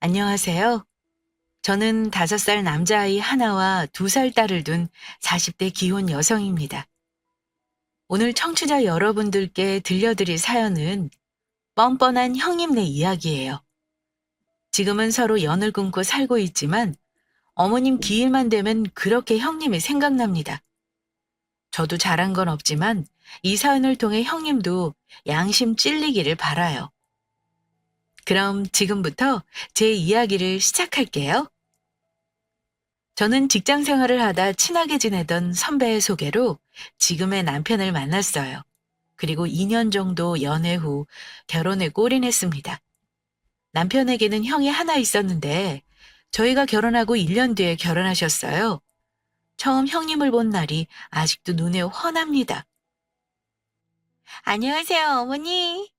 안녕하세요. 저는 5살 남자아이 하나와 2살 딸을 둔 40대 기혼 여성입니다. 오늘 청취자 여러분들께 들려드릴 사연은 뻔뻔한 형님네 이야기예요. 지금은 서로 연을 끊고 살고 있지만 어머님 기일만 되면 그렇게 형님이 생각납니다. 저도 잘한 건 없지만 이 사연을 통해 형님도 양심 찔리기를 바라요. 그럼 지금부터 제 이야기를 시작할게요. 저는 직장 생활을 하다 친하게 지내던 선배의 소개로 지금의 남편을 만났어요. 그리고 2년 정도 연애 후 결혼에 골인했습니다. 남편에게는 형이 하나 있었는데 저희가 결혼하고 1년 뒤에 결혼하셨어요. 처음 형님을 본 날이 아직도 눈에 훤합니다. 안녕하세요, 어머니.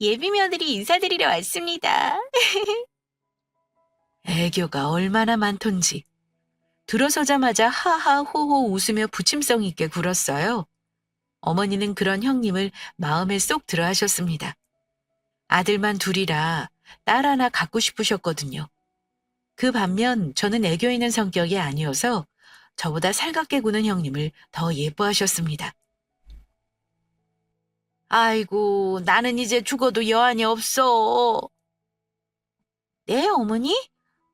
예비 며느리 인사드리러 왔습니다. 애교가 얼마나 많던지. 들어서자마자 하하호호 웃으며 부침성 있게 굴었어요. 어머니는 그런 형님을 마음에 쏙 들어 하셨습니다. 아들만 둘이라 딸 하나 갖고 싶으셨거든요. 그 반면 저는 애교 있는 성격이 아니어서 저보다 살갑게 구는 형님을 더 예뻐하셨습니다. 아이고, 나는 이제 죽어도 여한이 없어. 네, 어머니?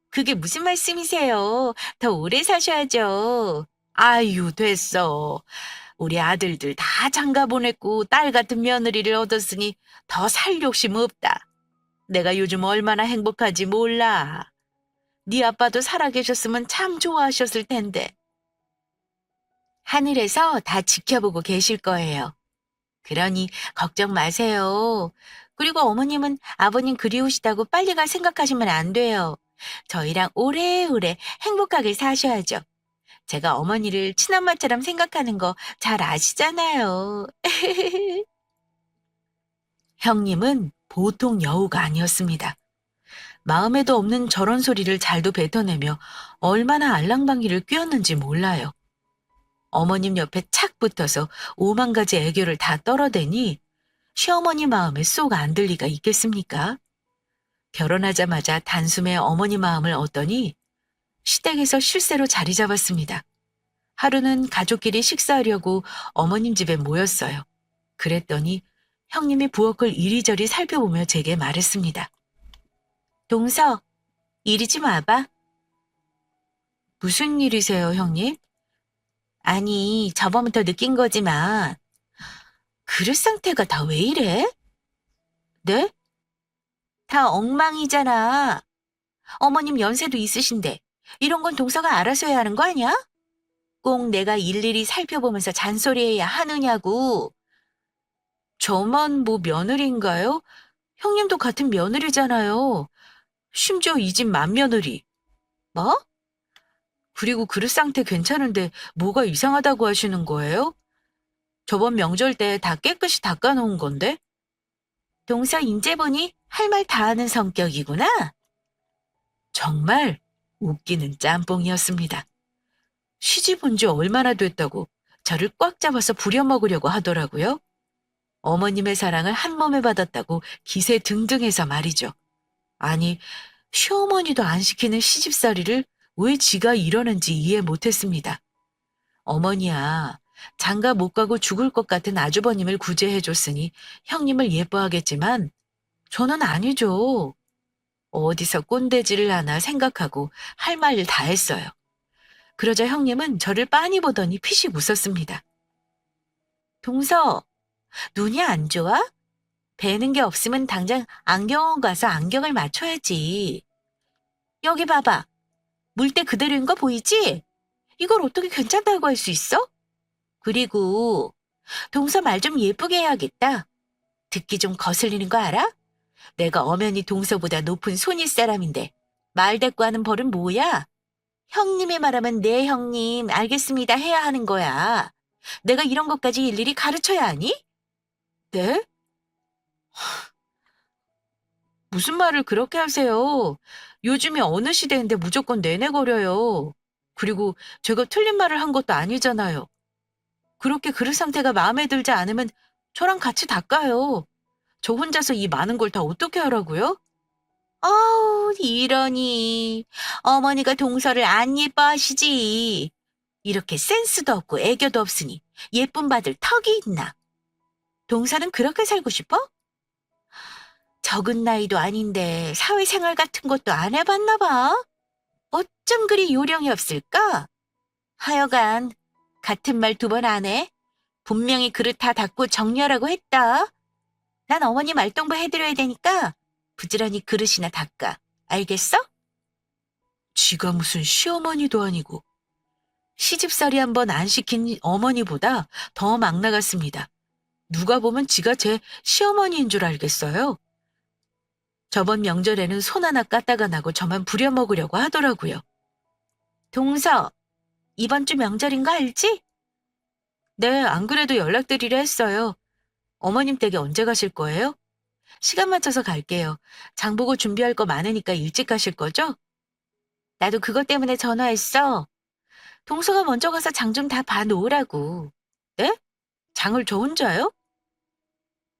그게 무슨 말씀이세요? 더 오래 사셔야죠. 아유, 됐어. 우리 아들들 다 장가 보냈고 딸 같은 며느리를 얻었으니 더 살 욕심 없다. 내가 요즘 얼마나 행복하지 몰라. 네 아빠도 살아계셨으면 참 좋아하셨을 텐데. 하늘에서 다 지켜보고 계실 거예요. 그러니 걱정 마세요. 그리고 어머님은 아버님 그리우시다고 빨리 갈 생각하시면 안 돼요. 저희랑 오래오래 행복하게 사셔야죠. 제가 어머니를 친엄마처럼 생각하는 거 잘 아시잖아요. 형님은 보통 여우가 아니었습니다. 마음에도 없는 저런 소리를 잘도 뱉어내며 얼마나 알랑방귀를 뀌었는지 몰라요. 어머님 옆에 착 붙어서 5만 가지 애교를 다 떨어대니 시어머니 마음에 쏙 안 들 리가 있겠습니까? 결혼하자마자 단숨에 어머니 마음을 얻더니 시댁에서 실세로 자리 잡았습니다. 하루는 가족끼리 식사하려고 어머님 집에 모였어요. 그랬더니 형님이 부엌을 이리저리 살펴보며 제게 말했습니다. 동서, 이리 좀 와봐. 무슨 일이세요, 형님? 아니, 저번부터 느낀 거지만 그릇 상태가 다 왜 이래? 네? 다 엉망이잖아. 어머님 연세도 있으신데 이런 건 동서가 알아서 해야 하는 거 아니야? 꼭 내가 일일이 살펴보면서 잔소리해야 하느냐고. 저만 뭐 며느리인가요? 형님도 같은 며느리잖아요. 심지어 이 집 맏며느리. 뭐? 그리고 그릇 상태 괜찮은데 뭐가 이상하다고 하시는 거예요? 저번 명절 때 다 깨끗이 닦아놓은 건데? 동서 인제 보니 할 말 다 하는 성격이구나. 정말 웃기는 짬뽕이었습니다. 시집 온 지 얼마나 됐다고 저를 꽉 잡아서 부려먹으려고 하더라고요. 어머님의 사랑을 한 몸에 받았다고 기세 등등해서 말이죠. 아니, 시어머니도 안 시키는 시집살이를 왜 지가 이러는지 이해 못했습니다. 어머니야, 장가 못 가고 죽을 것 같은 아주버님을 구제해줬으니 형님을 예뻐하겠지만 저는 아니죠. 어디서 꼰대질을 하나 생각하고 할 말 다 했어요. 그러자 형님은 저를 빤히 보더니 피식 웃었습니다. 동서, 눈이 안 좋아? 뵈는 게 없으면 당장 안경원 가서 안경을 맞춰야지. 여기 봐봐. 물때 그대로인 거 보이지? 이걸 어떻게 괜찮다고 할 수 있어? 그리고 동서 말 좀 예쁘게 해야겠다. 듣기 좀 거슬리는 거 알아? 내가 엄연히 동서보다 높은 손윗 사람인데 말 대꾸 하는 벌은 뭐야? 형님의 말하면 네 형님 알겠습니다 해야 하는 거야. 내가 이런 것까지 일일이 가르쳐야 하니? 네? 무슨 말을 그렇게 하세요? 요즘에 어느 시대인데 무조건 내내거려요. 그리고 제가 틀린 말을 한 것도 아니잖아요. 그렇게 그릇 상태가 마음에 들지 않으면 저랑 같이 닦아요. 저 혼자서 이 많은 걸 다 어떻게 하라고요? 아우, 이러니. 어머니가 동서를 안 예뻐하시지. 이렇게 센스도 없고 애교도 없으니 예쁨 받을 턱이 있나. 동서는 그렇게 살고 싶어? 적은 나이도 아닌데 사회생활 같은 것도 안 해봤나 봐. 어쩜 그리 요령이 없을까? 하여간 같은 말 두 번 안 해. 분명히 그릇 다 닦고 정리하라고 했다. 난 어머니 말동무 해드려야 되니까 부지런히 그릇이나 닦아. 알겠어? 지가 무슨 시어머니도 아니고 시집살이 한 번 안 시킨 어머니보다 더 막 나갔습니다. 누가 보면 지가 제 시어머니인 줄 알겠어요. 저번 명절에는 손 하나 까다가 나고 저만 부려먹으려고 하더라고요. 동서, 이번 주 명절인 거 알지? 네, 안 그래도 연락드리려 했어요. 어머님 댁에 언제 가실 거예요? 시간 맞춰서 갈게요. 장 보고 준비할 거 많으니까 일찍 가실 거죠? 나도 그것 때문에 전화했어. 동서가 먼저 가서 장 좀 다 봐놓으라고. 네? 장을 저 혼자요?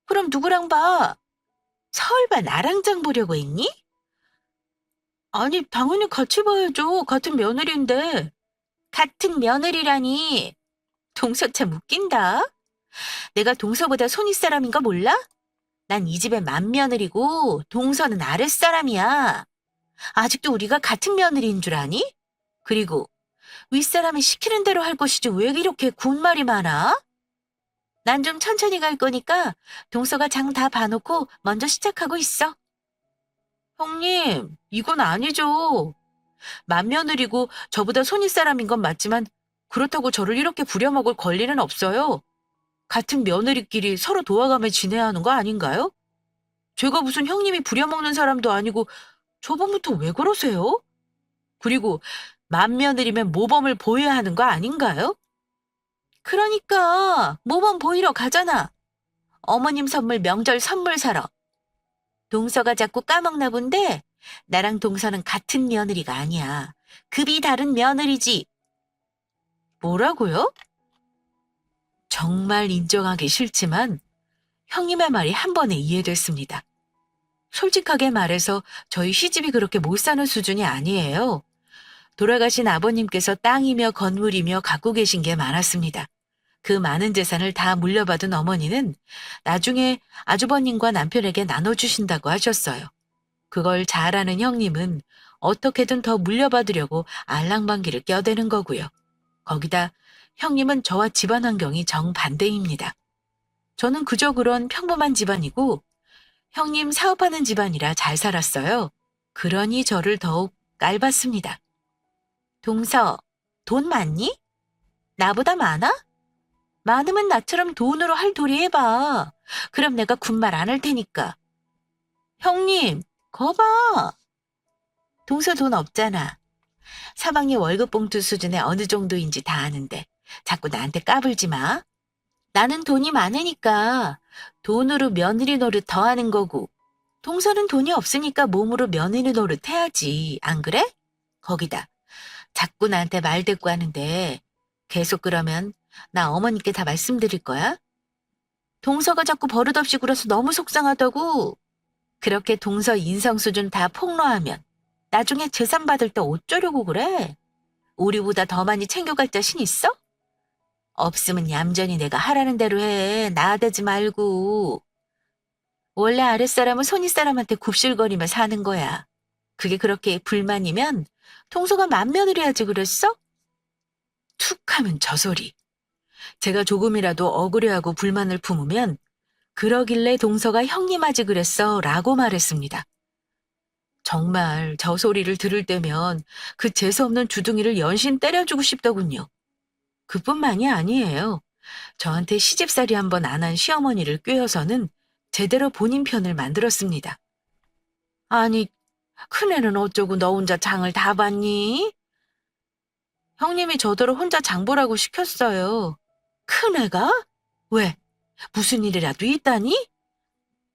그럼 누구랑 봐? 설마 나랑 장 보려고 했니? 아니, 당연히 같이 봐야죠. 같은 며느리인데. 같은 며느리라니. 동서 참 웃긴다. 내가 동서보다 손윗 사람인 거 몰라? 난 이 집의 맏며느리고 동서는 아랫사람이야. 아직도 우리가 같은 며느리인 줄 아니? 그리고 윗사람이 시키는 대로 할 것이지 왜 이렇게 군말이 많아? 난 좀 천천히 갈 거니까 동서가 장 다 봐놓고 먼저 시작하고 있어. 형님, 이건 아니죠. 맏며느리고 저보다 손윗 사람인 건 맞지만 그렇다고 저를 이렇게 부려먹을 권리는 없어요. 같은 며느리끼리 서로 도와가며 지내야 하는 거 아닌가요? 제가 무슨 형님이 부려먹는 사람도 아니고 저번부터 왜 그러세요? 그리고 맏며느리면 모범을 보여야 하는 거 아닌가요? 그러니까 모범 보이러 가잖아. 어머님 선물 명절 선물 사러. 동서가 자꾸 까먹나 본데 나랑 동서는 같은 며느리가 아니야. 급이 다른 며느리지. 뭐라고요? 정말 인정하기 싫지만 형님의 말이 한 번에 이해됐습니다. 솔직하게 말해서 저희 시집이 그렇게 못 사는 수준이 아니에요. 돌아가신 아버님께서 땅이며 건물이며 갖고 계신 게 많았습니다. 그 많은 재산을 다 물려받은 어머니는 나중에 아주버님과 남편에게 나눠주신다고 하셨어요. 그걸 잘 아는 형님은 어떻게든 더 물려받으려고 알랑방귀를 껴대는 거고요. 거기다 형님은 저와 집안 환경이 정반대입니다. 저는 그저 그런 평범한 집안이고 형님 사업하는 집안이라 잘 살았어요. 그러니 저를 더욱 깔봤습니다. 동서, 돈 많니? 나보다 많아? 많으면 나처럼 돈으로 할 도리 해봐. 그럼 내가 군말 안 할 테니까. 형님, 거봐. 동서 돈 없잖아. 사방의 월급 봉투 수준에 어느 정도인지 다 아는데 자꾸 나한테 까불지 마. 나는 돈이 많으니까 돈으로 며느리 노릇 더 하는 거고 동서는 돈이 없으니까 몸으로 며느리 노릇 해야지. 안 그래? 거기다 자꾸 나한테 말대꾸 하는데 계속 그러면 나 어머니께 다 말씀드릴 거야. 동서가 자꾸 버릇없이 굴어서 너무 속상하다고. 그렇게 동서 인성 수준 다 폭로하면 나중에 재산 받을 때 어쩌려고 그래? 우리보다 더 많이 챙겨갈 자신 있어? 없으면 얌전히 내가 하라는 대로 해. 나대지 말고. 원래 아랫사람은 손윗사람한테 굽실거리며 사는 거야. 그게 그렇게 불만이면 동서가 맏며느리 하지 그랬어? 툭 하면 저 소리. 제가 조금이라도 억울해하고 불만을 품으면 그러길래 동서가 형님 하지 그랬어 라고 말했습니다. 정말 저 소리를 들을 때면 그 재수없는 주둥이를 연신 때려주고 싶더군요. 그뿐만이 아니에요. 저한테 시집살이 한 번 안 한 시어머니를 꿰어서는 제대로 본인 편을 만들었습니다. 아니, 큰애는 어쩌고 너 혼자 장을 다 봤니? 형님이 저더러 혼자 장 보라고 시켰어요. 큰애가? 왜? 무슨 일이라도 있다니?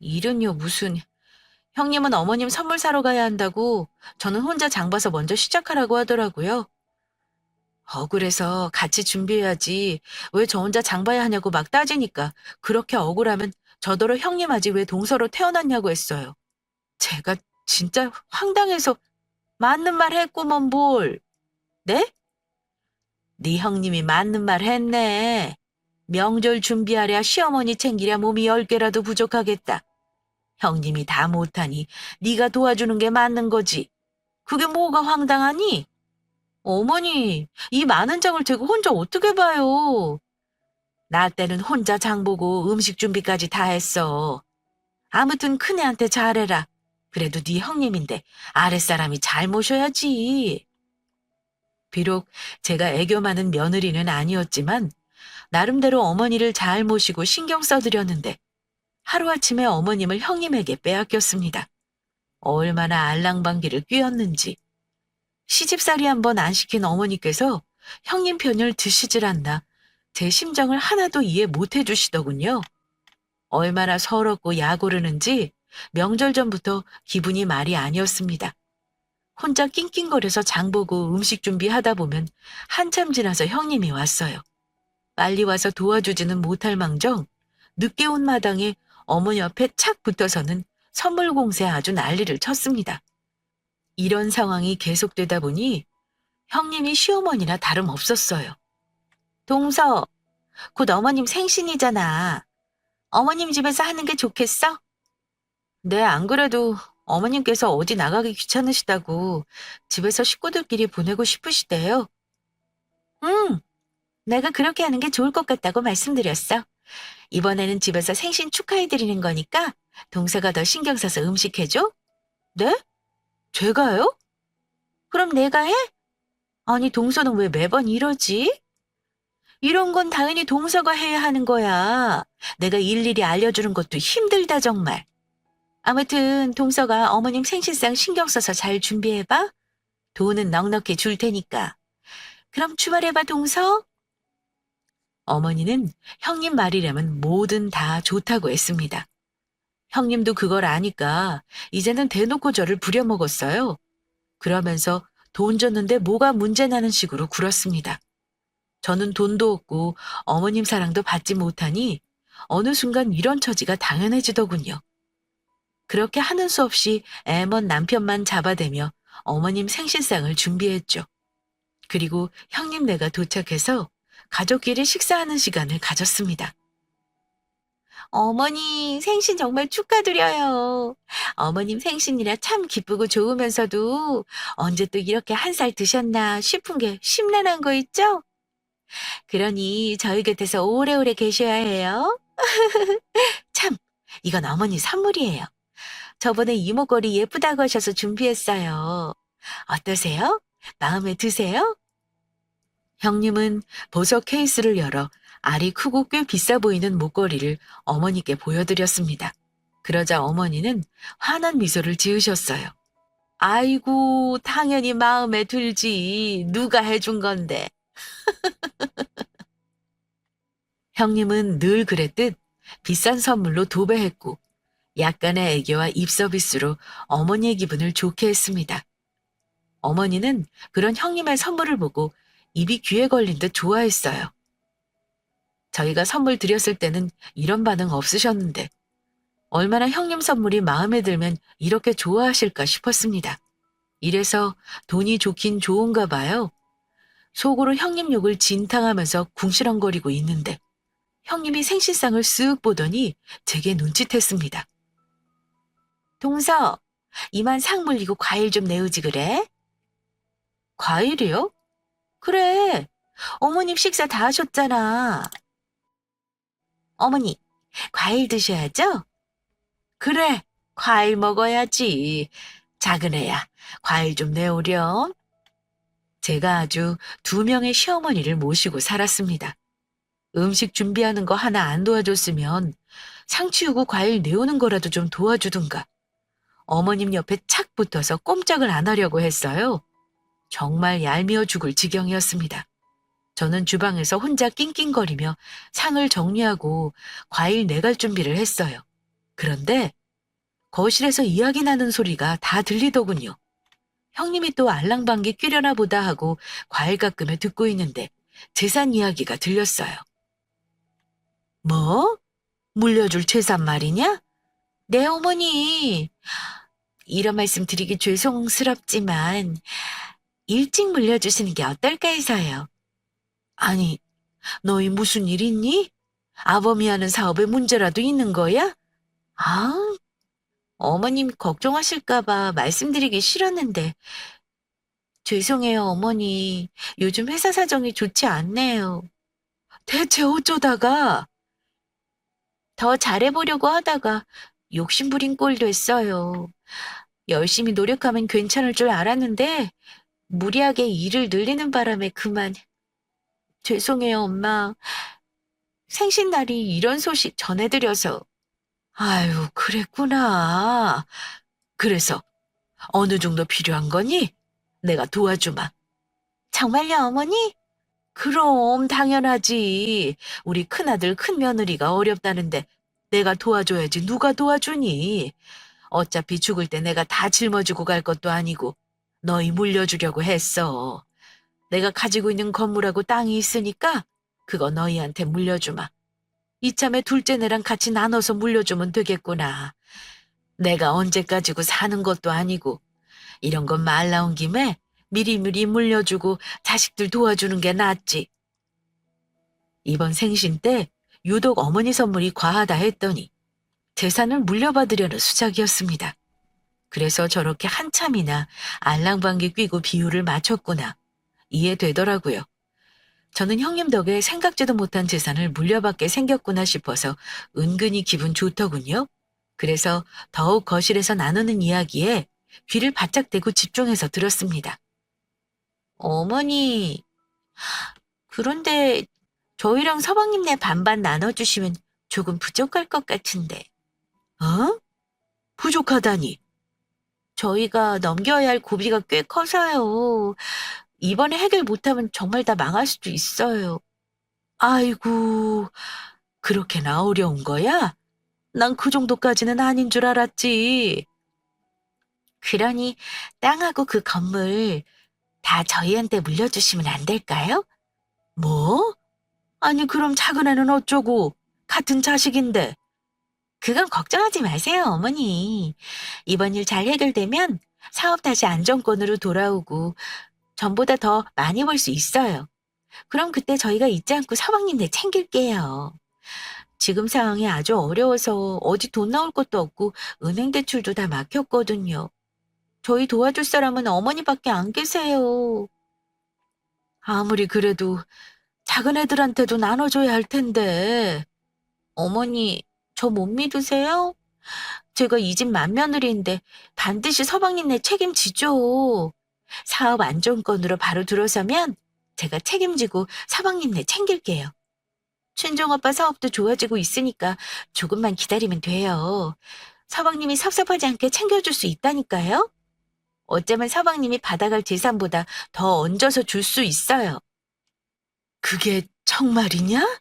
일은요, 무슨. 형님은 어머님 선물 사러 가야 한다고 저는 혼자 장 봐서 먼저 시작하라고 하더라고요. 억울해서 같이 준비해야지 왜 저 혼자 장 봐야 하냐고 막 따지니까 그렇게 억울하면 저더러 형님 아직 왜 동서로 태어났냐고 했어요. 제가 진짜 황당해서 맞는 말 했구먼 뭘. 네? 네 형님이 맞는 말 했네. 명절 준비하랴 시어머니 챙기랴 몸이 10개라도 부족하겠다. 형님이 다 못하니 네가 도와주는 게 맞는 거지. 그게 뭐가 황당하니? 어머니, 이 많은 장을 대고 혼자 어떻게 봐요? 나 때는 혼자 장 보고 음식 준비까지 다 했어. 아무튼 큰애한테 잘해라. 그래도 네 형님인데 아랫사람이 잘 모셔야지. 비록 제가 애교 많은 며느리는 아니었지만 나름대로 어머니를 잘 모시고 신경 써드렸는데 하루아침에 어머님을 형님에게 빼앗겼습니다. 얼마나 알랑방귀를 뀌었는지. 시집살이 한번 안 시킨 어머니께서 형님 편을 드시질 않나 제 심정을 하나도 이해 못 해주시더군요. 얼마나 서럽고 약오르는지 명절 전부터 기분이 말이 아니었습니다. 혼자 낑낑거려서 장보고 음식 준비하다 보면 한참 지나서 형님이 왔어요. 빨리 와서 도와주지는 못할 망정 늦게 온 마당에 어머니 옆에 착 붙어서는 선물 공세에 아주 난리를 쳤습니다. 이런 상황이 계속되다 보니 형님이 시어머니나 다름없었어요. 동서, 곧 어머님 생신이잖아. 어머님 집에서 하는 게 좋겠어? 네, 안 그래도 어머님께서 어디 나가기 귀찮으시다고 집에서 식구들끼리 보내고 싶으시대요. 응, 내가 그렇게 하는 게 좋을 것 같다고 말씀드렸어. 이번에는 집에서 생신 축하해드리는 거니까 동서가 더 신경 써서 음식 해줘? 네? 제가요? 그럼 내가 해? 아니, 동서는 왜 매번 이러지? 이런 건 당연히 동서가 해야 하는 거야. 내가 일일이 알려주는 것도 힘들다, 정말. 아무튼 동서가 어머님 생신상 신경 써서 잘 준비해봐. 돈은 넉넉히 줄 테니까. 그럼 주말에 봐, 동서. 어머니는 형님 말이라면 뭐든 다 좋다고 했습니다. 형님도 그걸 아니까 이제는 대놓고 저를 부려먹었어요. 그러면서 돈 줬는데 뭐가 문제나는 식으로 굴었습니다. 저는 돈도 없고 어머님 사랑도 받지 못하니 어느 순간 이런 처지가 당연해지더군요. 그렇게 하는 수 없이 애먼 남편만 잡아대며 어머님 생신상을 준비했죠. 그리고 형님네가 도착해서 가족끼리 식사하는 시간을 가졌습니다. 어머니 생신 정말 축하드려요. 어머님 생신이라 참 기쁘고 좋으면서도 언제 또 이렇게 한 살 드셨나 싶은 게 심란한 거 있죠? 그러니 저희 곁에서 오래오래 계셔야 해요. 참, 이건 어머니 선물이에요. 저번에 이목걸이 예쁘다고 하셔서 준비했어요. 어떠세요? 마음에 드세요? 형님은 보석 케이스를 열어 알이 크고 꽤 비싸 보이는 목걸이를 어머니께 보여드렸습니다. 그러자 어머니는 환한 미소를 지으셨어요. 아이고, 당연히 마음에 들지. 누가 해준 건데. 형님은 늘 그랬듯 비싼 선물로 도배했고 약간의 애교와 입서비스로 어머니의 기분을 좋게 했습니다. 어머니는 그런 형님의 선물을 보고 입이 귀에 걸린 듯 좋아했어요. 저희가 선물 드렸을 때는 이런 반응 없으셨는데 얼마나 형님 선물이 마음에 들면 이렇게 좋아하실까 싶었습니다. 이래서 돈이 좋긴 좋은가 봐요. 속으로 형님 욕을 진탕하면서 궁시렁거리고 있는데 형님이 생신상을 쓱 보더니 제게 눈짓했습니다. 동서, 이만 상 물리고 과일 좀 내오지 그래? 과일이요? 그래, 어머님 식사 다 하셨잖아. 어머니, 과일 드셔야죠? 그래, 과일 먹어야지. 작은 애야, 과일 좀 내오렴. 제가 아주 2명의 시어머니를 모시고 살았습니다. 음식 준비하는 거 하나 안 도와줬으면 상 치우고 과일 내오는 거라도 좀 도와주든가. 어머님 옆에 착 붙어서 꼼짝을 안 하려고 했어요. 정말 얄미워 죽을 지경이었습니다. 저는 주방에서 혼자 낑낑거리며 상을 정리하고 과일 내갈 준비를 했어요. 그런데 거실에서 이야기 나는 소리가 다 들리더군요. 형님이 또 알랑방귀 뀌려나 보다 하고 과일 깎으며 듣고 있는데 재산 이야기가 들렸어요. 뭐? 물려줄 재산 말이냐? 네, 어머니. 이런 말씀 드리기 죄송스럽지만 일찍 물려주시는 게 어떨까 해서요. 아니, 너희 무슨 일 있니? 아범이 하는 사업에 문제라도 있는 거야? 아, 어머님 걱정하실까봐 말씀드리기 싫었는데 죄송해요, 어머니. 요즘 회사 사정이 좋지 않네요. 대체 어쩌다가 더 잘해보려고 하다가 욕심부린 꼴 됐어요. 열심히 노력하면 괜찮을 줄 알았는데 무리하게 일을 늘리는 바람에 그만. 죄송해요, 엄마. 생신날이 이런 소식 전해드려서. 아유, 그랬구나. 그래서 어느 정도 필요한 거니? 내가 도와주마. 정말요, 어머니? 그럼 당연하지. 우리 큰아들 큰며느리가 어렵다는데 내가 도와줘야지 누가 도와주니. 어차피 죽을 때 내가 다 짊어지고 갈 것도 아니고 너희 물려주려고 했어. 내가 가지고 있는 건물하고 땅이 있으니까 그거 너희한테 물려주마. 이참에 둘째네랑 같이 나눠서 물려주면 되겠구나. 내가 언제 가지고 사는 것도 아니고 이런 건 말 나온 김에 미리미리 물려주고 자식들 도와주는 게 낫지. 이번 생신 때 유독 어머니 선물이 과하다 했더니 재산을 물려받으려는 수작이었습니다. 그래서 저렇게 한참이나 알랑방귀 뀌고 비율을 맞췄구나. 이해되더라고요. 저는 형님 덕에 생각지도 못한 재산을 물려받게 생겼구나 싶어서 은근히 기분 좋더군요. 그래서 더욱 거실에서 나누는 이야기에 귀를 바짝 대고 집중해서 들었습니다. 어머니, 그런데 저희랑 서방님네 반반 나눠주시면 조금 부족할 것 같은데. 어? 부족하다니. 저희가 넘겨야 할 고비가 꽤 커서요. 이번에 해결 못하면 정말 다 망할 수도 있어요. 아이고, 그렇게나 어려운 거야? 난 그 정도까지는 아닌 줄 알았지. 그러니 땅하고 그 건물 다 저희한테 물려주시면 안 될까요? 뭐? 아니, 그럼 작은 애는 어쩌고? 같은 자식인데. 그건 걱정하지 마세요, 어머니. 이번 일 잘 해결되면 사업 다시 안정권으로 돌아오고 전보다 더 많이 벌 수 있어요. 그럼 그때 저희가 잊지 않고 서방님네 챙길게요. 지금 상황이 아주 어려워서 어디 돈 나올 것도 없고 은행 대출도 다 막혔거든요. 저희 도와줄 사람은 어머니밖에 안 계세요. 아무리 그래도 작은 애들한테도 나눠줘야 할 텐데. 어머니, 저 못 믿으세요? 제가 이 집 맏며느리인데 반드시 서방님네 책임지죠. 사업 안정권으로 바로 들어서면 제가 책임지고 서방님네 챙길게요. 친정오빠 사업도 좋아지고 있으니까 조금만 기다리면 돼요. 서방님이 섭섭하지 않게 챙겨줄 수 있다니까요. 어쩌면 서방님이 받아갈 재산보다 더 얹어서 줄 수 있어요. 그게 정말이냐?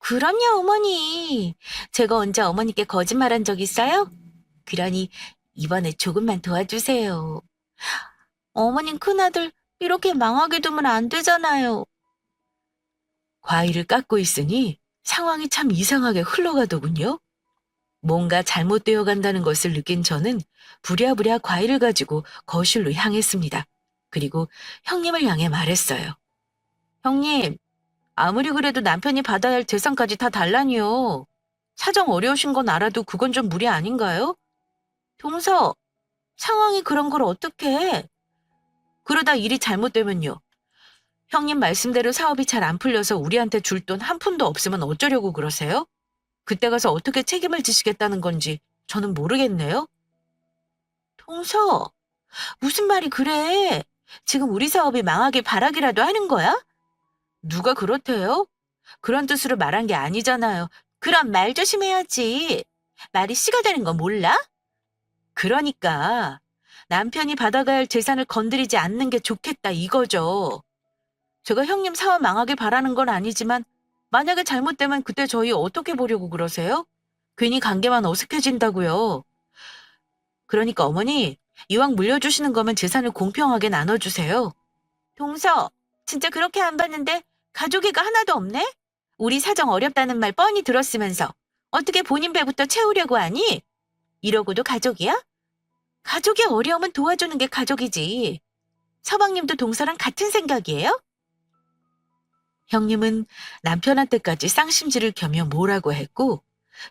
그럼요, 어머니. 제가 언제 어머니께 거짓말한 적 있어요? 그러니 이번에 조금만 도와주세요. 어머님 큰아들 이렇게 망하게 두면 안 되잖아요. 과일을 깎고 있으니 상황이 참 이상하게 흘러가더군요. 뭔가 잘못되어 간다는 것을 느낀 저는 부랴부랴 과일을 가지고 거실로 향했습니다. 그리고 형님을 향해 말했어요. 형님, 아무리 그래도 남편이 받아야 할 재산까지 다 달라니요. 사정 어려우신 건 알아도 그건 좀 무리 아닌가요? 동서, 상황이 그런 걸 어떻게 해? 그러다 일이 잘못되면요. 형님 말씀대로 사업이 잘 안 풀려서 우리한테 줄 돈 한 푼도 없으면 어쩌려고 그러세요? 그때 가서 어떻게 책임을 지시겠다는 건지 저는 모르겠네요. 동서, 무슨 말이 그래? 지금 우리 사업이 망하길 바라기라도 하는 거야? 누가 그렇대요? 그런 뜻으로 말한 게 아니잖아요. 그럼 말 조심해야지. 말이 씨가 되는 거 몰라? 그러니까 남편이 받아가야 할 재산을 건드리지 않는 게 좋겠다 이거죠. 제가 형님 사업 망하길 바라는 건 아니지만 만약에 잘못되면 그때 저희 어떻게 보려고 그러세요? 괜히 관계만 어색해진다고요. 그러니까 어머니, 이왕 물려주시는 거면 재산을 공평하게 나눠주세요. 동서, 진짜 그렇게 안 봤는데 가족애가 하나도 없네? 우리 사정 어렵다는 말 뻔히 들었으면서 어떻게 본인 배부터 채우려고 하니? 이러고도 가족이야? 가족이 어려우면 도와주는 게 가족이지. 서방님도 동서랑 같은 생각이에요? 형님은 남편한테까지 쌍심지를 겨며 뭐라고 했고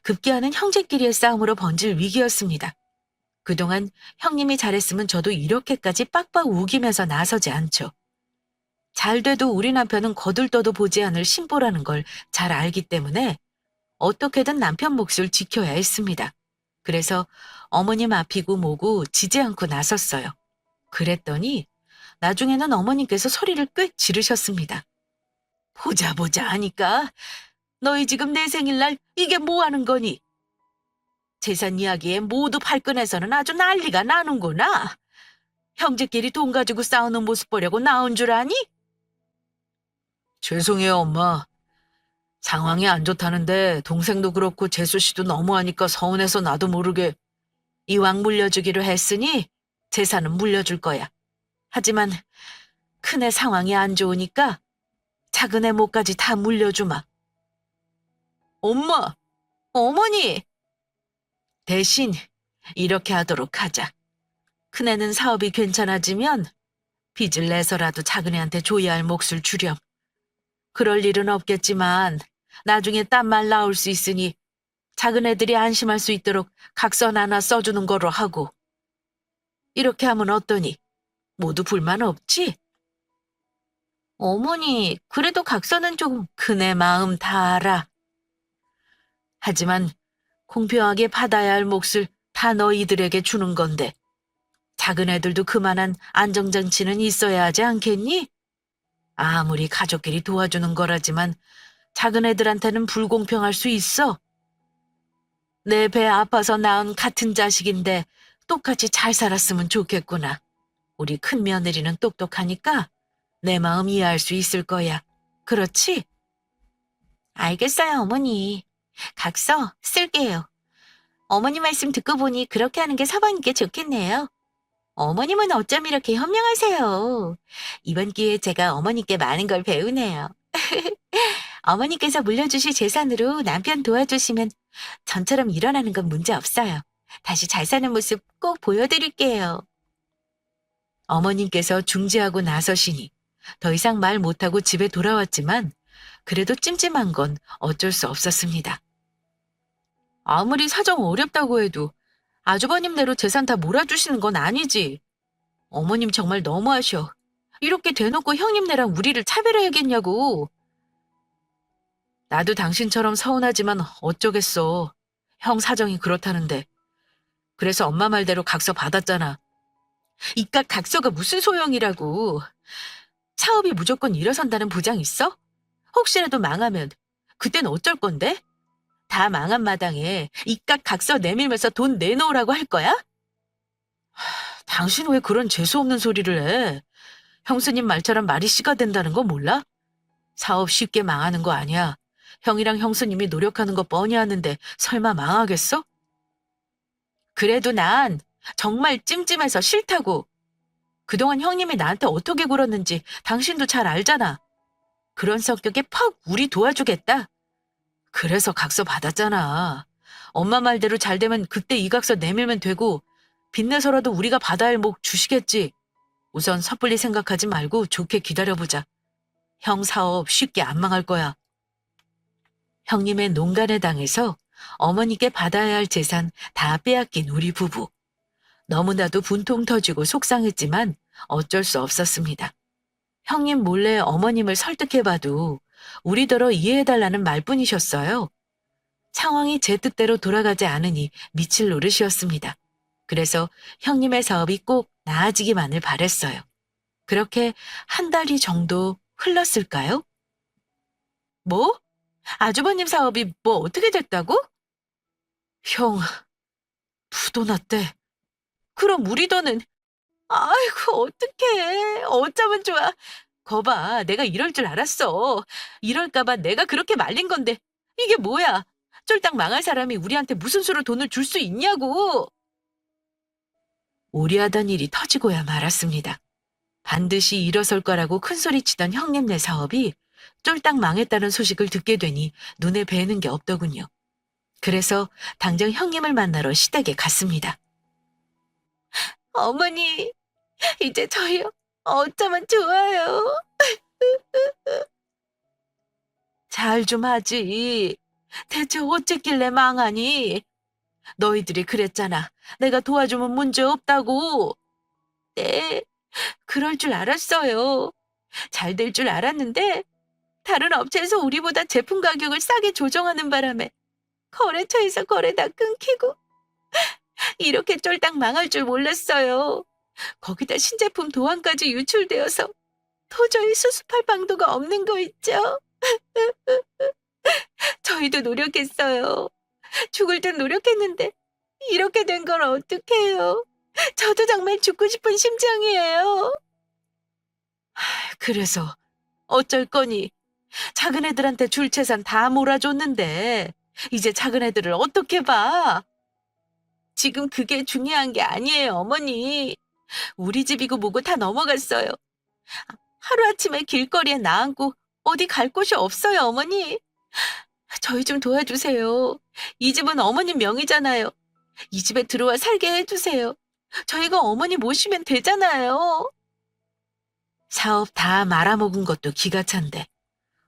급기야는 형제끼리의 싸움으로 번질 위기였습니다. 그동안 형님이 잘했으면 저도 이렇게까지 빡빡 우기면서 나서지 않죠. 잘 돼도 우리 남편은 거들떠도 보지 않을 신보라는 걸 잘 알기 때문에 어떻게든 남편 몫을 지켜야 했습니다. 그래서 어머님 앞이고 뭐고 지지 않고 나섰어요. 그랬더니 나중에는 어머님께서 소리를 꽤 지르셨습니다. 보자 보자 하니까 너희 지금 내 생일날 이게 뭐 하는 거니? 재산 이야기에 모두 발끈해서는 아주 난리가 나는구나. 형제끼리 돈 가지고 싸우는 모습 보려고 나온 줄 아니? 죄송해요, 엄마. 상황이 안 좋다는데 동생도 그렇고 재수 씨도 너무하니까 서운해서 나도 모르게 이왕 물려주기로 했으니 재산은 물려줄 거야. 하지만 큰애 상황이 안 좋으니까 작은애 몫까지 다 물려주마. 엄마, 어머니! 대신 이렇게 하도록 하자. 큰애는 사업이 괜찮아지면 빚을 내서라도 작은애한테 줘야 할 몫을 주렴. 그럴 일은 없겠지만 나중에 딴 말 나올 수 있으니 작은애들이 안심할 수 있도록 각서 하나 써주는 거로 하고. 이렇게 하면 어떠니? 모두 불만 없지? 어머니, 그래도 각서는 조금 큰애 마음 다 알아. 하지만 공평하게 받아야 할 몫을 다 너희들에게 주는 건데 작은 애들도 그만한 안정장치는 있어야 하지 않겠니? 아무리 가족끼리 도와주는 거라지만 작은 애들한테는 불공평할 수 있어. 내 배 아파서 낳은 같은 자식인데 똑같이 잘 살았으면 좋겠구나. 우리 큰 며느리는 똑똑하니까 내 마음 이해할 수 있을 거야. 그렇지? 알겠어요, 어머니. 각서 쓸게요. 어머니 말씀 듣고 보니 그렇게 하는 게 서방님께 좋겠네요. 어머님은 어쩜 이렇게 현명하세요. 이번 기회에 제가 어머니께 많은 걸 배우네요. 어머니께서 물려주실 재산으로 남편 도와주시면 전처럼 일어나는 건 문제 없어요. 다시 잘 사는 모습 꼭 보여드릴게요. 어머님께서 중지하고 나서시니 더 이상 말 못하고 집에 돌아왔지만 그래도 찜찜한 건 어쩔 수 없었습니다. 아무리 사정 어렵다고 해도 아주버님대로 재산 다 몰아주시는 건 아니지. 어머님 정말 너무하셔. 이렇게 대놓고 형님네랑 우리를 차별해야겠냐고. 나도 당신처럼 서운하지만 어쩌겠어. 형 사정이 그렇다는데. 그래서 엄마 말대로 각서 받았잖아. 이깟 각서가 무슨 소용이라고. 사업이 무조건 일어선다는 보장 있어? 혹시라도 망하면 그땐 어쩔 건데? 다 망한 마당에 이깟 각서 내밀면서 돈 내놓으라고 할 거야? 당신 왜 그런 재수없는 소리를 해? 형수님 말처럼 말이 씨가 된다는 거 몰라? 사업 쉽게 망하는 거 아니야. 형이랑 형수님이 노력하는 거 뻔히 아는데 설마 망하겠어? 그래도 난 정말 찜찜해서 싫다고. 그동안 형님이 나한테 어떻게 굴었는지 당신도 잘 알잖아. 그런 성격에 퍽 우리 도와주겠다. 그래서 각서 받았잖아. 엄마 말대로 잘 되면 그때 이 각서 내밀면 되고 빚내서라도 우리가 받아야 할 목 주시겠지. 우선 섣불리 생각하지 말고 좋게 기다려보자. 형 사업 쉽게 안 망할 거야. 형님의 농간에 당해서 어머니께 받아야 할 재산 다 빼앗긴 우리 부부. 너무나도 분통 터지고 속상했지만 어쩔 수 없었습니다. 형님 몰래 어머님을 설득해봐도 우리더러 이해해달라는 말뿐이셨어요. 상황이 제 뜻대로 돌아가지 않으니 미칠 노릇이었습니다. 그래서 형님의 사업이 꼭 나아지기만을 바랬어요. 그렇게 한 달이 정도 흘렀을까요? 뭐? 아주버님 사업이 뭐 어떻게 됐다고? 형, 부도 났대. 그럼 우리 돈은, 아이고, 어떡해. 어쩌면 좋아. 거봐, 내가 이럴 줄 알았어. 이럴까봐 내가 그렇게 말린 건데. 이게 뭐야? 쫄딱 망할 사람이 우리한테 무슨 수로 돈을 줄 수 있냐고. 오리하던 일이 터지고야 말았습니다. 반드시 일어설 거라고 큰소리치던 형님네 사업이 쫄딱 망했다는 소식을 듣게 되니 눈에 뵈는 게 없더군요. 그래서 당장 형님을 만나러 시댁에 갔습니다. 어머니, 이제 저희 어쩌면 좋아요. 잘 좀 하지. 대체 어쨌길래 망하니? 너희들이 그랬잖아. 내가 도와주면 문제 없다고. 네, 그럴 줄 알았어요. 잘 될 줄 알았는데 다른 업체에서 우리보다 제품 가격을 싸게 조정하는 바람에 거래처에서 거래 다 끊기고 이렇게 쫄딱 망할 줄 몰랐어요. 거기다 신제품 도안까지 유출되어서 도저히 수습할 방도가 없는 거 있죠? 저희도 노력했어요. 죽을 듯 노력했는데 이렇게 된 걸 어떡해요? 저도 정말 죽고 싶은 심정이에요. 그래서 어쩔 거니? 작은 애들한테 줄 재산 다 몰아줬는데 이제 작은 애들을 어떻게 봐? 지금 그게 중요한 게 아니에요, 어머니. 우리 집이고 뭐고 다 넘어갔어요. 하루아침에 길거리에 나앉고 어디 갈 곳이 없어요, 어머니. 저희 좀 도와주세요. 이 집은 어머님 명의잖아요. 이 집에 들어와 살게 해주세요. 저희가 어머니 모시면 되잖아요. 사업 다 말아먹은 것도 기가 찬데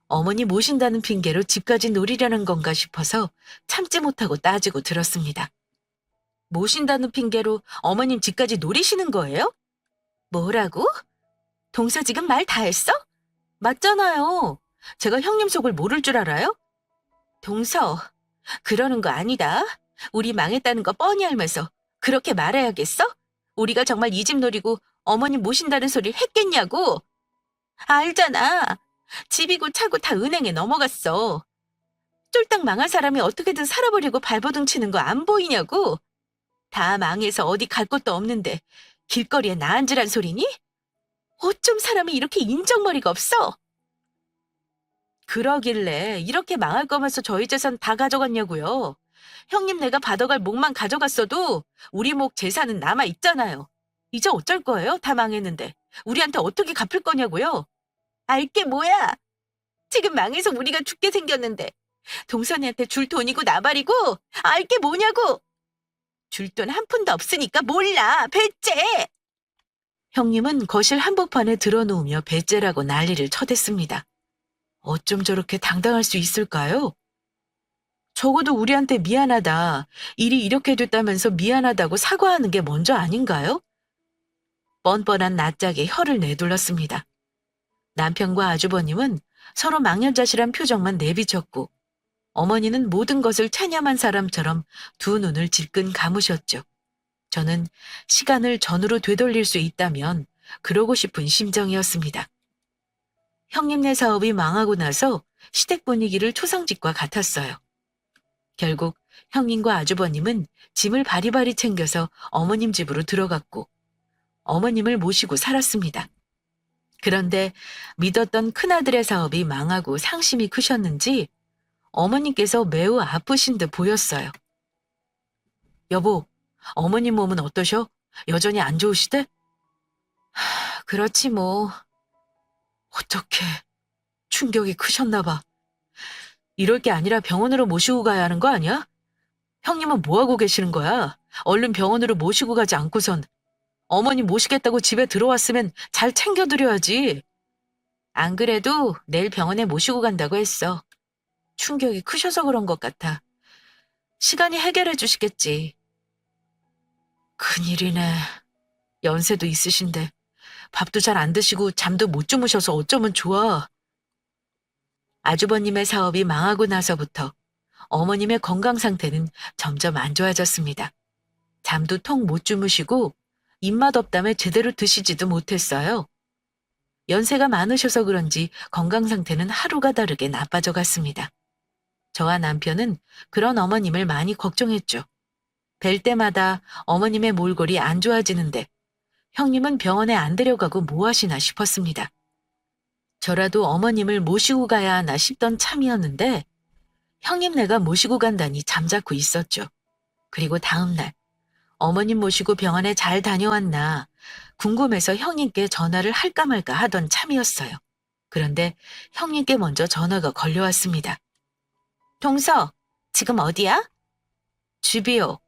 어머니 모신다는 핑계로 집까지 노리려는 건가 싶어서 참지 못하고 따지고 들었습니다. 모신다는 핑계로 어머님 집까지 노리시는 거예요? 뭐라고? 동서 지금 말 다 했어? 맞잖아요. 제가 형님 속을 모를 줄 알아요? 동서, 그러는 거 아니다. 우리 망했다는 거 뻔히 알면서 그렇게 말해야겠어? 우리가 정말 이 집 노리고 어머님 모신다는 소리를 했겠냐고? 알잖아. 집이고 차고 다 은행에 넘어갔어. 쫄딱 망한 사람이 어떻게든 살아보려고 발버둥 치는 거 안 보이냐고? 다 망해서 어디 갈 곳도 없는데 길거리에 나앉으란 소리니? 어쩜 사람이 이렇게 인정머리가 없어? 그러길래 이렇게 망할 거면서 저희 재산 다 가져갔냐고요. 형님 내가 받아갈 목만 가져갔어도 우리 목 재산은 남아 있잖아요. 이제 어쩔 거예요? 다 망했는데. 우리한테 어떻게 갚을 거냐고요? 알게 뭐야? 지금 망해서 우리가 죽게 생겼는데 동선이한테 줄 돈이고 나발이고 알게 뭐냐고? 줄 돈 한 푼도 없으니까 몰라. 배째! 형님은 거실 한복판에 드러누우며 배째라고 난리를 쳐댔습니다. 어쩜 저렇게 당당할 수 있을까요? 적어도 우리한테 미안하다. 일이 이렇게 됐다면서 미안하다고 사과하는 게 먼저 아닌가요? 뻔뻔한 낯짝에 혀를 내둘렀습니다. 남편과 아주버님은 서로 망연자실한 표정만 내비쳤고 어머니는 모든 것을 체념한 사람처럼 두 눈을 질끈 감으셨죠. 저는 시간을 전으로 되돌릴 수 있다면 그러고 싶은 심정이었습니다. 형님네 사업이 망하고 나서 시댁 분위기를 초상집과 같았어요. 결국 형님과 아주버님은 짐을 바리바리 챙겨서 어머님 집으로 들어갔고 어머님을 모시고 살았습니다. 그런데 믿었던 큰아들의 사업이 망하고 상심이 크셨는지 어머님께서 매우 아프신 듯 보였어요. 여보, 어머님 몸은 어떠셔? 여전히 안 좋으시대? 그렇지 뭐. 어떡해. 충격이 크셨나 봐. 이럴 게 아니라 병원으로 모시고 가야 하는 거 아니야? 형님은 뭐하고 계시는 거야? 얼른 병원으로 모시고 가지 않고선 어머니 모시겠다고 집에 들어왔으면 잘 챙겨드려야지. 안 그래도 내일 병원에 모시고 간다고 했어. 충격이 크셔서 그런 것 같아. 시간이 해결해 주시겠지. 큰일이네. 연세도 있으신데 밥도 잘 안 드시고 잠도 못 주무셔서 어쩌면 좋아. 아주버님의 사업이 망하고 나서부터 어머님의 건강 상태는 점점 안 좋아졌습니다. 잠도 통 못 주무시고 입맛 없다며 제대로 드시지도 못했어요. 연세가 많으셔서 그런지 건강 상태는 하루가 다르게 나빠져 갔습니다. 저와 남편은 그런 어머님을 많이 걱정했죠. 뵐 때마다 어머님의 몰골이 안 좋아지는데 형님은 병원에 안 데려가고 뭐 하시나 싶었습니다. 저라도 어머님을 모시고 가야 하나 싶던 참이었는데 형님네가 모시고 간다니 잠자코 있었죠. 그리고 다음 날 어머님 모시고 병원에 잘 다녀왔나 궁금해서 형님께 전화를 할까 말까 하던 참이었어요. 그런데 형님께 먼저 전화가 걸려왔습니다. 동서, 지금 어디야? 집이요.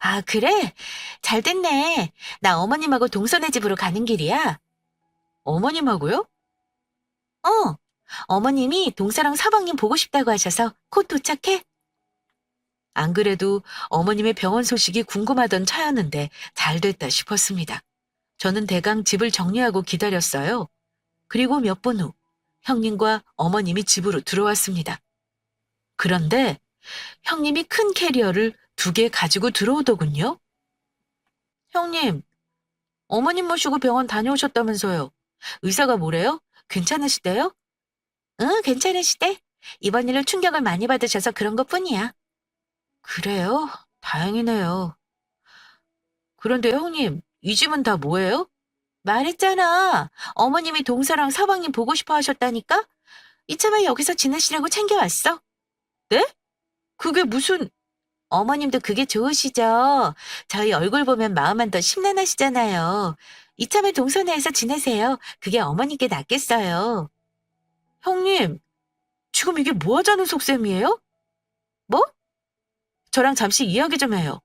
아, 그래? 잘 됐네. 나 어머님하고 동서네 집으로 가는 길이야. 어머님하고요? 어. 어머님이 동서랑 서방님 보고 싶다고 하셔서 곧 도착해. 안 그래도 어머님의 병원 소식이 궁금하던 차였는데 잘 됐다 싶었습니다. 저는 대강 집을 정리하고 기다렸어요. 그리고 몇 분 후 형님과 어머님이 집으로 들어왔습니다. 그런데 형님이 큰 캐리어를 2개 가지고 들어오더군요. 형님, 어머님 모시고 병원 다녀오셨다면서요. 의사가 뭐래요? 괜찮으시대요? 응, 괜찮으시대. 이번 일로 충격을 많이 받으셔서 그런 것뿐이야. 그래요? 다행이네요. 그런데 형님, 이 집은 다 뭐예요? 말했잖아. 어머님이 동서랑 서방님 보고 싶어 하셨다니까? 이참에 여기서 지내시라고 챙겨왔어. 네? 그게 무슨... 어머님도 그게 좋으시죠? 저희 얼굴 보면 마음만 더 심란하시잖아요. 이참에 동서내에서 지내세요. 그게 어머니께 낫겠어요. 형님, 지금 이게 뭐 하자는 속셈이에요? 뭐? 저랑 잠시 이야기 좀 해요.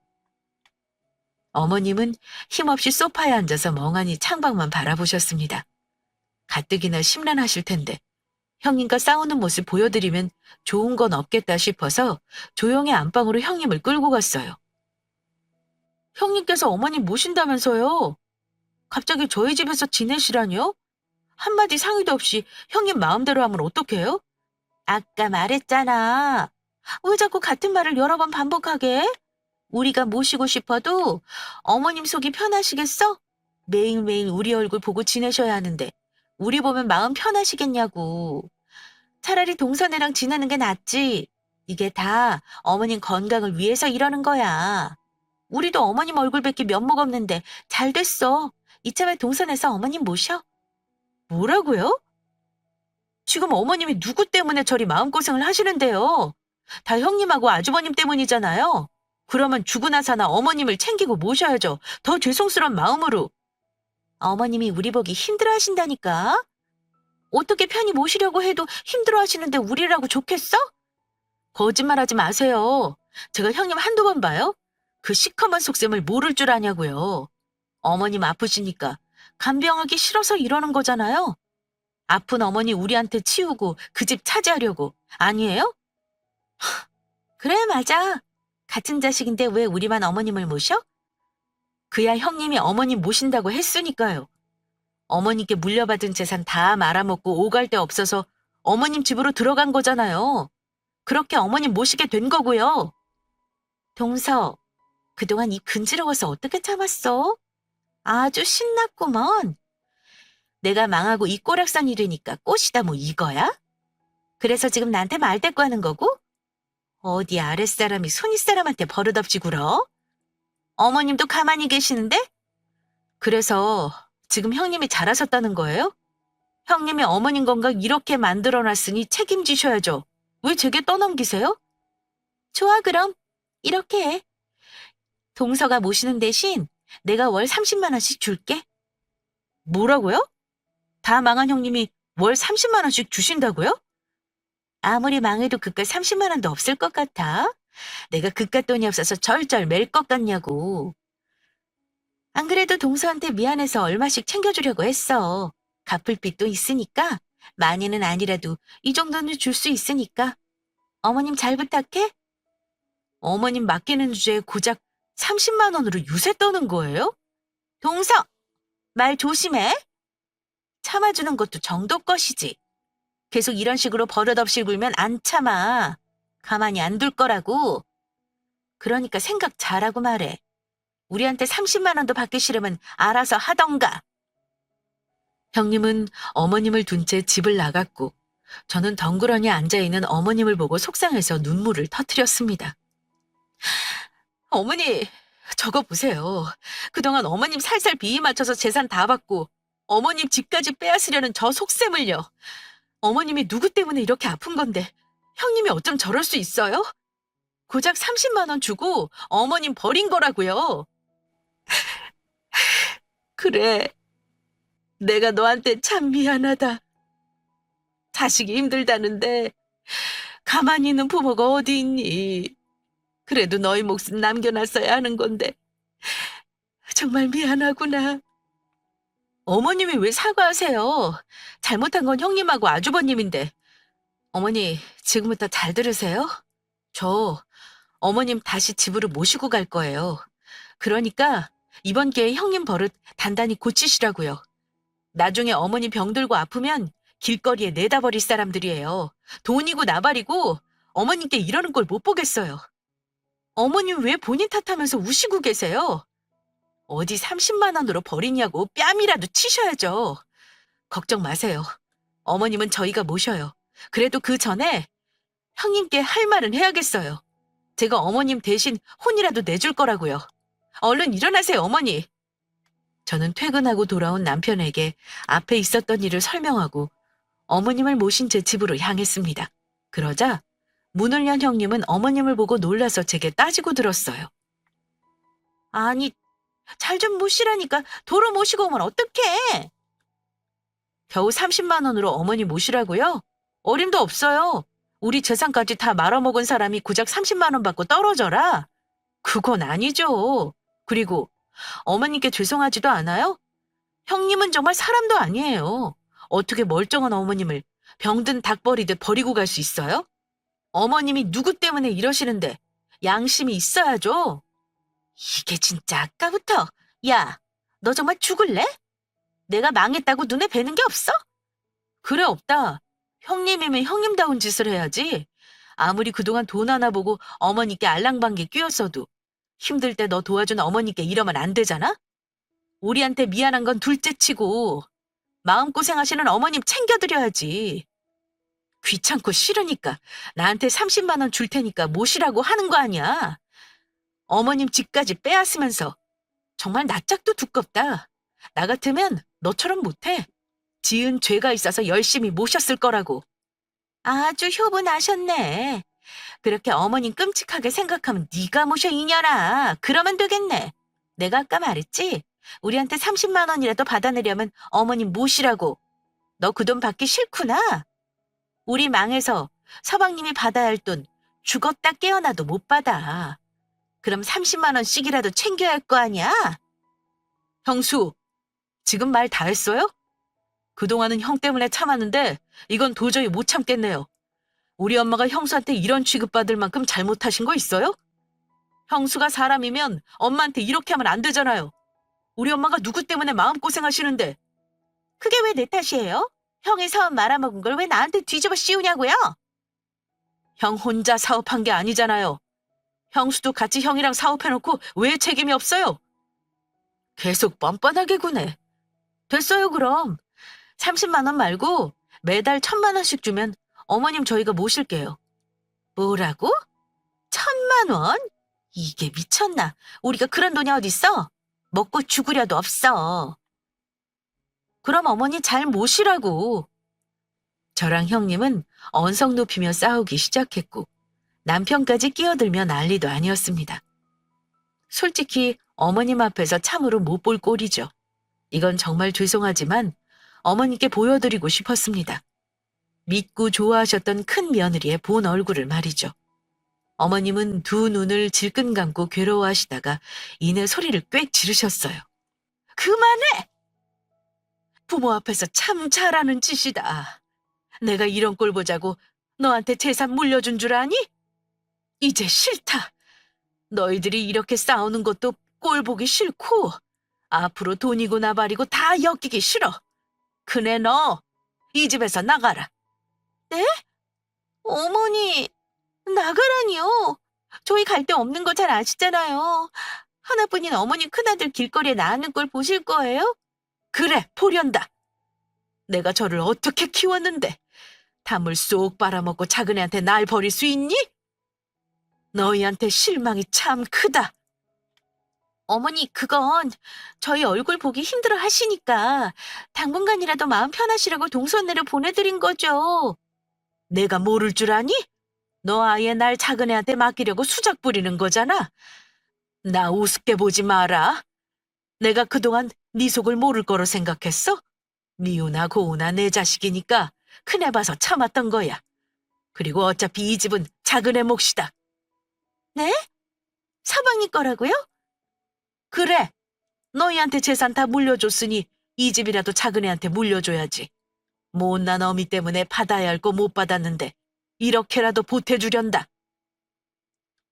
어머님은 힘없이 소파에 앉아서 멍하니 창밖만 바라보셨습니다. 가뜩이나 심란하실 텐데 형님과 싸우는 모습 보여드리면 좋은 건 없겠다 싶어서 조용히 안방으로 형님을 끌고 갔어요. 형님께서 어머님 모신다면서요? 갑자기 저희 집에서 지내시라뇨? 한마디 상의도 없이 형님 마음대로 하면 어떡해요? 아까 말했잖아. 왜 자꾸 같은 말을 여러 번 반복하게? 우리가 모시고 싶어도 어머님 속이 편하시겠어? 매일매일 우리 얼굴 보고 지내셔야 하는데 우리 보면 마음 편하시겠냐고. 차라리 동서네랑 지내는 게 낫지. 이게 다 어머님 건강을 위해서 이러는 거야. 우리도 어머님 얼굴 뵙기 면목 없는데 잘 됐어. 이참에 동선에서 어머님 모셔. 뭐라고요? 지금 어머님이 누구 때문에 저리 마음고생을 하시는데요? 다 형님하고 아주버님 때문이잖아요. 그러면 죽으나 사나 어머님을 챙기고 모셔야죠. 더 죄송스러운 마음으로. 어머님이 우리 보기 힘들어 하신다니까? 어떻게 편히 모시려고 해도 힘들어 하시는데 우리라고 좋겠어? 거짓말하지 마세요. 제가 형님 한두 번 봐요? 그 시커먼 속셈을 모를 줄 아냐고요. 어머님 아프시니까 간병하기 싫어서 이러는 거잖아요. 아픈 어머니 우리한테 치우고 그 집 차지하려고. 아니에요? 그래, 맞아. 같은 자식인데 왜 우리만 어머님을 모셔? 그야 형님이 어머님 모신다고 했으니까요. 어머니께 물려받은 재산 다 말아먹고 오갈 데 없어서 어머님 집으로 들어간 거잖아요. 그렇게 어머님 모시게 된 거고요. 동서, 그동안 입 근지러워서 어떻게 참았어? 아주 신났구먼. 내가 망하고 이 꼬락선이 되니까 꽃이다 뭐 이거야? 그래서 지금 나한테 말대꾸하는 거고? 어디 아랫사람이 손윗사람한테 버릇없이 굴어? 어머님도 가만히 계시는데? 그래서 지금 형님이 잘하셨다는 거예요? 형님이 어머님 건강 이렇게 만들어놨으니 책임지셔야죠. 왜 제게 떠넘기세요? 좋아, 그럼 이렇게 해. 동서가 모시는 대신 내가 월 30만 원씩 줄게. 뭐라고요? 다 망한 형님이 월 30만 원씩 주신다고요? 아무리 망해도 그깟 30만 원도 없을 것 같아. 내가 그깟 돈이 없어서 절절 맬 것 같냐고. 안 그래도 동서한테 미안해서 얼마씩 챙겨주려고 했어. 갚을 빚도 있으니까 많이는 아니라도 이 정도는 줄 수 있으니까. 어머님 잘 부탁해? 어머님 맡기는 주제에 고작 30만 원으로 유세 떠는 거예요? 동서, 말 조심해. 참아주는 것도 정도 것이지. 계속 이런 식으로 버릇없이 굴면 안 참아. 가만히 안 둘 거라고. 그러니까 생각 잘하고 말해. 우리한테 30만 원도 받기 싫으면 알아서 하던가. 형님은 어머님을 둔 채 집을 나갔고 저는 덩그러니 앉아있는 어머님을 보고 속상해서 눈물을 터뜨렸습니다. 어머니, 저거 보세요. 그동안 어머님 살살 비위 맞춰서 재산 다 받고 어머님 집까지 빼앗으려는 저 속셈을요. 어머님이 누구 때문에 이렇게 아픈 건데 형님이 어쩜 저럴 수 있어요? 고작 30만 원 주고 어머님 버린 거라고요. 그래, 내가 너한테 참 미안하다. 자식이 힘들다는데 가만히 있는 부모가 어디 있니? 그래도 너희 목숨 남겨놨어야 하는 건데 정말 미안하구나. 어머님이 왜 사과하세요? 잘못한 건 형님하고 아주버님인데. 어머니, 지금부터 잘 들으세요. 저 어머님 다시 집으로 모시고 갈 거예요. 그러니까 이번 기회에 형님 버릇 단단히 고치시라고요. 나중에 어머니 병들고 아프면 길거리에 내다 버릴 사람들이에요. 돈이고 나발이고 어머님께 이러는 걸 못 보겠어요. 어머님 왜 본인 탓하면서 우시고 계세요? 어디 30만 원으로 버리냐고 뺨이라도 치셔야죠. 걱정 마세요. 어머님은 저희가 모셔요. 그래도 그 전에 형님께 할 말은 해야겠어요. 제가 어머님 대신 혼이라도 내줄 거라고요. 얼른 일어나세요, 어머니. 저는 퇴근하고 돌아온 남편에게 앞에 있었던 일을 설명하고 어머님을 모신 제 집으로 향했습니다. 그러자 문을 연 형님은 어머님을 보고 놀라서 제게 따지고 들었어요. 아니, 잘 좀 모시라니까 도로 모시고 오면 어떡해? 겨우 30만 원으로 어머니 모시라고요? 어림도 없어요. 우리 재산까지 다 말아먹은 사람이 고작 30만 원 받고 떨어져라? 그건 아니죠. 그리고 어머님께 죄송하지도 않아요? 형님은 정말 사람도 아니에요. 어떻게 멀쩡한 어머님을 병든 닭 버리듯 버리고 갈 수 있어요? 어머님이 누구 때문에 이러시는데 양심이 있어야죠. 이게 진짜 아까부터. 야, 너 정말 죽을래? 내가 망했다고 눈에 뵈는 게 없어? 그래, 없다. 형님이면 형님다운 짓을 해야지. 아무리 그동안 돈 하나 보고 어머니께 알랑방귀 뀌었어도 힘들 때 너 도와준 어머니께 이러면 안 되잖아? 우리한테 미안한 건 둘째치고 마음고생하시는 어머님 챙겨드려야지. 귀찮고 싫으니까 나한테 30만 원 줄 테니까 모시라고 하는 거 아니야. 어머님 집까지 빼앗으면서 정말 낯짝도 두껍다. 나 같으면 너처럼 못해. 지은 죄가 있어서 열심히 모셨을 거라고. 아주 효분하셨네. 그렇게 어머님 끔찍하게 생각하면 네가 모셔 이년아. 그러면 되겠네. 내가 아까 말했지? 우리한테 30만 원이라도 받아내려면 어머님 모시라고. 너 그 돈 받기 싫구나. 우리 망해서 서방님이 받아야 할 돈 죽었다 깨어나도 못 받아. 그럼 30만 원씩이라도 챙겨야 할 거 아니야? 형수, 지금 말 다 했어요? 그동안은 형 때문에 참았는데 이건 도저히 못 참겠네요. 우리 엄마가 형수한테 이런 취급받을 만큼 잘못하신 거 있어요? 형수가 사람이면 엄마한테 이렇게 하면 안 되잖아요. 우리 엄마가 누구 때문에 마음고생하시는데. 그게 왜 내 탓이에요? 형이 사업 말아먹은 걸 왜 나한테 뒤집어 씌우냐고요? 형 혼자 사업한 게 아니잖아요. 형수도 같이 형이랑 사업해놓고 왜 책임이 없어요? 계속 뻔뻔하게 구네. 됐어요, 그럼. 30만 원 말고 매달 1,000만 원씩 주면 어머님 저희가 모실게요. 뭐라고? 1,000만 원? 이게 미쳤나? 우리가 그런 돈이 어딨어? 먹고 죽으려도 없어. 그럼 어머니 잘 모시라고. 저랑 형님은 언성 높이며 싸우기 시작했고 남편까지 끼어들며 난리도 아니었습니다. 솔직히 어머님 앞에서 참으로 못 볼 꼴이죠. 이건 정말 죄송하지만 어머니께 보여드리고 싶었습니다. 믿고 좋아하셨던 큰 며느리의 본 얼굴을 말이죠. 어머님은 두 눈을 질끈 감고 괴로워하시다가 이내 소리를 꽥 지르셨어요. 그만해! 부모 앞에서 참 잘하는 짓이다. 내가 이런 꼴 보자고 너한테 재산 물려준 줄 아니? 이제 싫다. 너희들이 이렇게 싸우는 것도 꼴 보기 싫고 앞으로 돈이고 나발이고 다 엮이기 싫어. 그네 너 이 집에서 나가라. 네? 어머니, 나가라니요. 저희 갈 데 없는 거 잘 아시잖아요. 하나뿐인 어머니 큰아들 길거리에 나가는 걸 보실 거예요? 그래, 보련다. 내가 저를 어떻게 키웠는데 담을 쏙 빨아먹고 작은 애한테 날 버릴 수 있니? 너희한테 실망이 참 크다. 어머니, 그건 저희 얼굴 보기 힘들어 하시니까 당분간이라도 마음 편하시라고 동선내로 보내드린 거죠. 내가 모를 줄 아니? 너 아예 날 작은 애한테 맡기려고 수작 부리는 거잖아. 나 우습게 보지 마라. 내가 그동안 네 속을 모를 거로 생각했어? 미우나 고우나 내 자식이니까 큰애 봐서 참았던 거야. 그리고 어차피 이 집은 작은 애 몫이다. 네? 서방이 거라고요? 그래. 너희한테 재산 다 물려줬으니 이 집이라도 작은 애한테 물려줘야지. 못난 어미 때문에 받아야 할 거 못 받았는데 이렇게라도 보태주련다.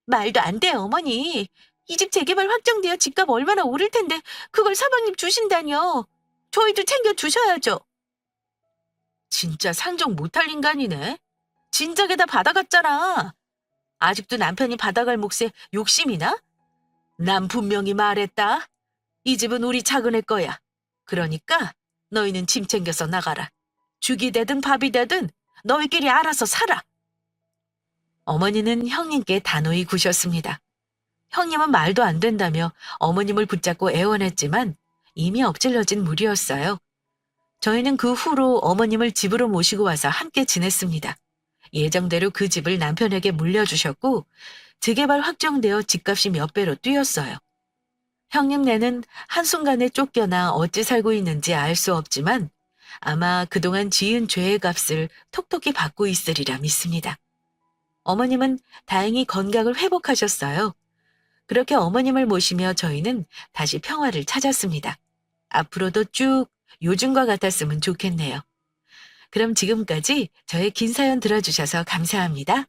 말도 안 돼요, 어머니. 이 집 재개발 확정되어 집값 얼마나 오를 텐데 그걸 서방님 주신다뇨. 저희도 챙겨주셔야죠. 진짜 상종 못할 인간이네. 진작에 다 받아갔잖아. 아직도 남편이 받아갈 몫에 욕심이나? 난 분명히 말했다. 이 집은 우리 작은애 거야. 그러니까 너희는 짐 챙겨서 나가라. 죽이 되든 밥이 되든 너희끼리 알아서 살아. 어머니는 형님께 단호히 구셨습니다. 형님은 말도 안 된다며 어머님을 붙잡고 애원했지만 이미 엎질러진 물이었어요. 저희는 그 후로 어머님을 집으로 모시고 와서 함께 지냈습니다. 예정대로 그 집을 남편에게 물려주셨고 재개발 확정되어 집값이 몇 배로 뛰었어요. 형님네는 한순간에 쫓겨나 어찌 살고 있는지 알 수 없지만 아마 그동안 지은 죄의 값을 톡톡히 받고 있으리라 믿습니다. 어머님은 다행히 건강을 회복하셨어요. 그렇게 어머님을 모시며 저희는 다시 평화를 찾았습니다. 앞으로도 쭉 요즘과 같았으면 좋겠네요. 그럼 지금까지 저의 긴 사연 들어주셔서 감사합니다.